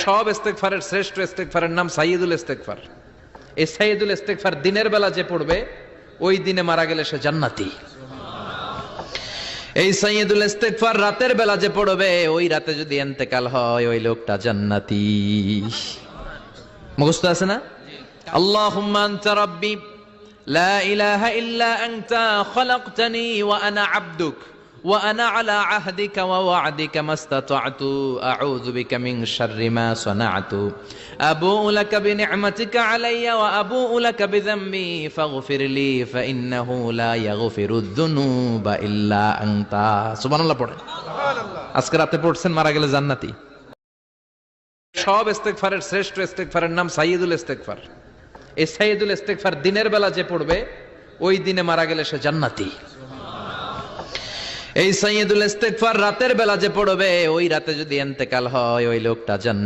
সব ইস্তেগফারের শ্রেষ্ঠ ইস্তেগফারের নাম সাইয়্যিদুল ইস্তেগফার। এই সাইয়্যিদুল ইস্তেগফার দিনের বেলা যে পড়বে ওই দিনে মারা গেলে সে জান্নাতি। এই সাইয়্যিদুল ইস্তেগফার রাতের বেলা যে পড়বে ওই রাতে যদি ইন্তেকাল হয় ওই লোকটা জান্নাতি। মুখস্থ আছে না? আল্লাহুম্মা আনতা রাব্বি লা ইলাহা ইল্লা আনতা খালাকতানি ওয়া আনা আবদুক ওয়া আনা আলা আহদিকা ওয়া ওয়া'দিকা মাস্তাতা'তু আউযু বিকা মিন শাররি মা সানা'তু আবুউ লাকা বিনি'মাতিকা আলাইয়া ওয়া আবুউ লাকা বিযামবি ফাগফিরলি ফাইন্নাহু লা ইয়াগফিরুয যুনুবা ইল্লা আনতা। সুবহানাল্লাহ পড়েন। সুবহানাল্লাহ। আজকে রাতে পড়ছেন মারা গেলে জান্নাতি। সব ইস্তেগফারের শ্রেষ্ঠ ইস্তেগফারের নাম সাইয়্যিদুল ইস্তেগফার। এই সাইয়্যিদুল ইস্তেগফার দিনের বেলা যে পড়বে ওই দিনে মারা গেলে সে জান্নাতি। এই সাইয়্যিদুল ইস্তেগফার রাতের বেলা যে পড়বে ওই রাতে যদি ইন্তেকাল হয় ওই লোকটা জান্নাতি।